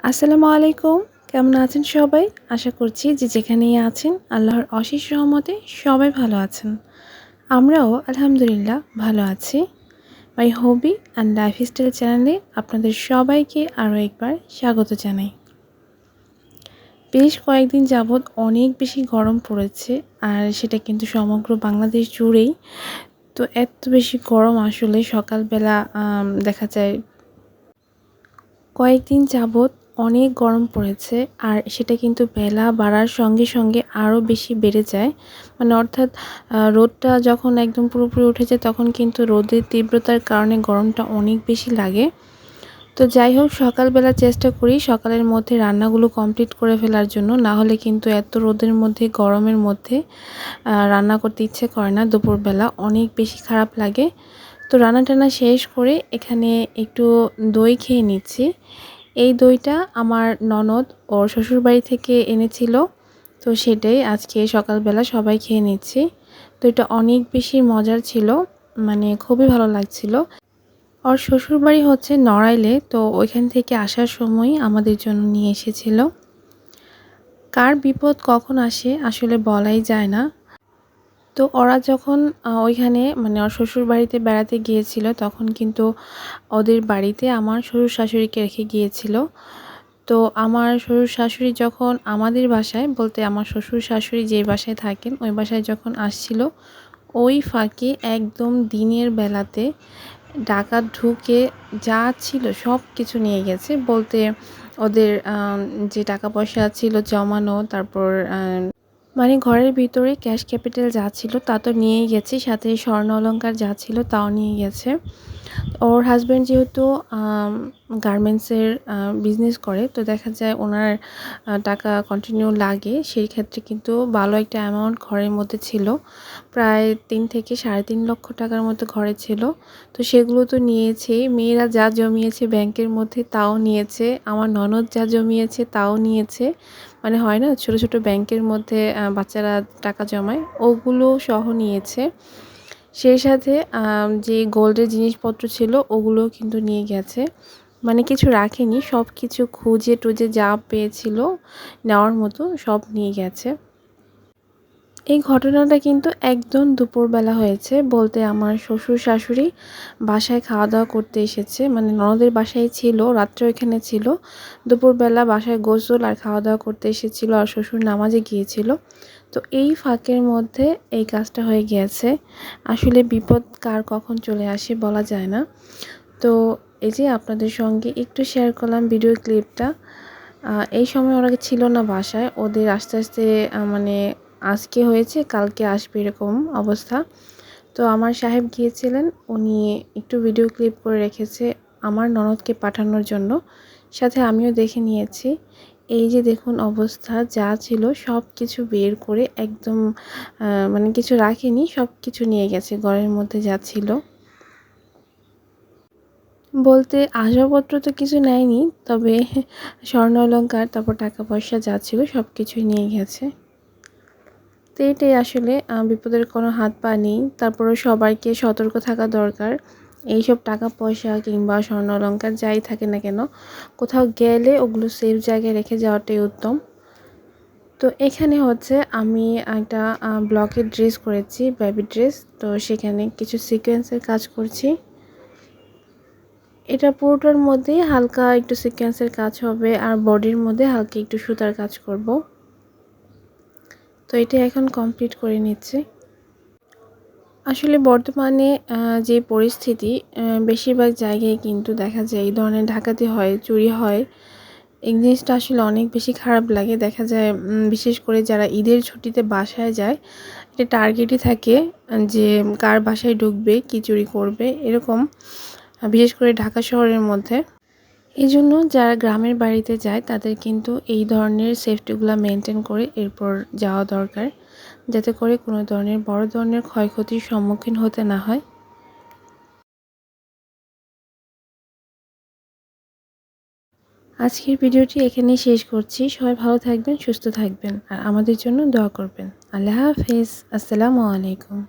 আসসালামু আলাইকুম। কেমন আছেন সবাই? আশা করছি যে যেখানেই আছেন আল্লাহর অশেষ রহমতে সবাই ভালো আছেন। আমরাও আলহামদুলিল্লাহ ভালো আছি। মাই হবি অ্যান্ড লাইফস্টাইল চ্যানেলে আপনাদের সবাইকে আরও একবার স্বাগত জানাই। বেশ কয়েকদিন যাবৎ অনেক বেশি গরম পড়েছে, আর সেটা কিন্তু সমগ্র বাংলাদেশ জুড়েই। তো এত বেশি গরম আসলে সকালবেলা দেখা যায় কয়েকদিন যাবৎ অনেক গরম পড়েছে, আর সেটা কিন্তু বেলা বাড়ার সঙ্গে সঙ্গে আরও বেশি বেড়ে যায়। মানে অর্থাৎ রোদটা যখন একদম পুরোপুরি উঠে যায় তখন কিন্তু রোদের তীব্রতার কারণে গরমটা অনেক বেশি লাগে। তো যাই হোক, সকালবেলা চেষ্টা করি সকালের মধ্যে রান্নাগুলো কমপ্লিট করে ফেলার জন্য, না হলে কিন্তু এত রোদের মধ্যে গরমের মধ্যে রান্না করতে ইচ্ছে করে না। দুপুরবেলা অনেক বেশি খারাপ লাগে। তো রান্না টান্না শেষ করে এখানে একটু দই খেয়ে নিচ্ছি। এই দইটা আমার ননদ ওর শ্বশুরবাড়ি থেকে এনেছিল। তো সেটাই আজকে সকালবেলা সবাই খেয়ে নিচ্ছি। তো এটা অনেক বেশি মজার ছিল, মানে খুবই ভালো লাগছিল। ওর শ্বশুরবাড়ি হচ্ছে নড়াইলে, তো ওইখান থেকে আসার সময় আমাদের জন্য নিয়ে এসেছিল। কার বিপদ কখন আসে আসলে বলাই যায় না। তো ওরা যখন ওইখানে মানে ওর শ্বশুরবাড়িতে বেড়াতে গিয়েছিল তখন কিন্তু ওদের বাড়িতে আমার শ্বশুর শাশুড়িকে রেখে গিয়েছিল। তো আমার শ্বশুর শাশুড়ি যখন আমাদের বাসায়, বলতে আমার শ্বশুর শাশুড়ি যে বাসায় থাকেন ওই বাসায় যখন আসছিল, ওই ফাঁকে একদম দিনের বেলাতে ডাকাত ঢুকে যা ছিল সব কিছু নিয়ে গেছে। বলতে ওদের যে টাকা পয়সা ছিল জমানো, তারপর মানে ঘরের ভিতরে ক্যাশ ক্যাপিটাল যা ছিল তা তো নিয়েই গেছে, সাথে স্বর্ণ অলংকার যা ছিল তাও নিয়ে গেছে। ওর হাজব্যান্ড যেহেতু গার্মেন্টসের বিজনেস করে, তো দেখা যায় ওনার টাকা কন্টিনিউ লাগে। সেই ক্ষেত্রে কিন্তু ভালো একটা অ্যামাউন্ট ঘরের মধ্যে ছিল, প্রায় 3 থেকে 3.5 লক্ষ টাকার মতো ঘরে ছিল। তো সেগুলো তো নিয়েছে, মেয়েরা যা জমিয়েছে ব্যাংকের মধ্যে তাও নিয়েছে, আমার ননদ যা জমিয়েছে তাও নিয়েছে। মানে হয় না ছোট ছোট ব্যাংকের মধ্যে বাচ্চারা টাকা জমায়, ওগুলো সহ নিয়েছে। সেই সাথে যে গোল্ডের জিনিসপত্র ছিল ওগুলোও কিন্তু নিয়ে গেছে। মানে কিছু রাখেনি, সব কিছু খুঁজে টুজে যা পেয়েছিল নেওয়ার মতো সব নিয়ে গেছে। এই ঘটনাটা কিন্তু একদম দুপুরবেলা হয়েছে, বলতে আমার শ্বশুর শাশুড়ি বাসায় খাওয়া দাওয়া করতে এসেছে, মানে ননদের বাসায় ছিল, রাত্রে ওইখানে ছিল। দুপুরবেলা বাসায় গোসল আর খাওয়া দাওয়া করতে এসেছিল, আর শ্বশুর নামাজে গিয়েছিল। তো এই ফাঁকের মধ্যে এই কাজটা হয়ে গিয়েছে। আসলে বিপদ কার কখন চলে আসে বলা যায় না। তো এই যে আপনাদের সঙ্গে একটু শেয়ার করলাম ভিডিও ক্লিপটা। এই সময় ওরা ছিল না বাসায়, ওদের আস্তে আস্তে মানে আজকে হয়েছে কালকে আসবে এরকম অবস্থা। তো আমার সাহেব গিয়েছিলেন, উনি একটু ভিডিও ক্লিপ করে রেখেছে আমার ননদকে পাঠানোর জন্য, সাথে আমিও দেখে নিয়েছি। এই যে দেখুন অবস্থা, যা ছিল সব কিছু বের করে একদম মানে কিছু রাখেনি, সব কিছু নিয়ে গেছে ঘরের মধ্যে যা ছিল। বলতে আসবাবপত্র তো কিছু নেয়নি, তবে স্বর্ণ অলংকার তারপর টাকা পয়সা যা ছিল সব কিছুই নিয়ে গেছে। তো এটাই আসলে বিপদের কোনো হাত পা নেই। তারপরে সবাইকে সতর্ক থাকা দরকার। এইসব টাকা পয়সা কিংবা স্বর্ণ অলংকার যাই থাকে না কেন, কোথাও গেলে ওগুলো সেফ জায়গায় রেখে যাওয়াটাই উত্তম। তো এখানে হচ্ছে আমি একটা ব্লকের ড্রেস করেছি, বেবি ড্রেস। তো সেখানে কিছু সিকোয়েন্সের কাজ করছি। এটা পুরোটার মধ্যেই হালকা একটু সিকোয়েন্সের কাজ হবে, আর বডির মধ্যে হালকা একটু সুতার কাজ করব। তো এটা এখন কমপ্লিট করে নিচ্ছি। আসলে বর্তমানে যে পরিস্থিতি, বেশিরভাগ জায়গায় কিন্তু দেখা যায় এই ধরনের ডাকাতি হয়, চুরি হয়। এই জিনিসটা আসলে অনেক বেশি খারাপ লাগে। দেখা যায় বিশেষ করে যারা ঈদের ছুটিতে বাসায় যায়, এটা টার্গেটই থাকে যে কার বাসায় ঢুকবে, কী চুরি করবে, এরকম। বিশেষ করে ঢাকা শহরের মধ্যে। এই জন্য যারা গ্রামের বাড়িতে যায় তাদের কিন্তু এই ধরনের সেফটিগুলো মেনটেন করে এরপর যাওয়া দরকার, যাতে করে কোনো ধরনের বড় ধরনের ক্ষয়ক্ষতির সম্মুখীন হতে না হয়। আজকের ভিডিওটি এখানেই শেষ করছি। সবাই ভালো থাকবেন, সুস্থ থাকবেন, আর আমাদের জন্য দোয়া করবেন। আল্লাহ হাফেজ। আসসালামু আলাইকুম।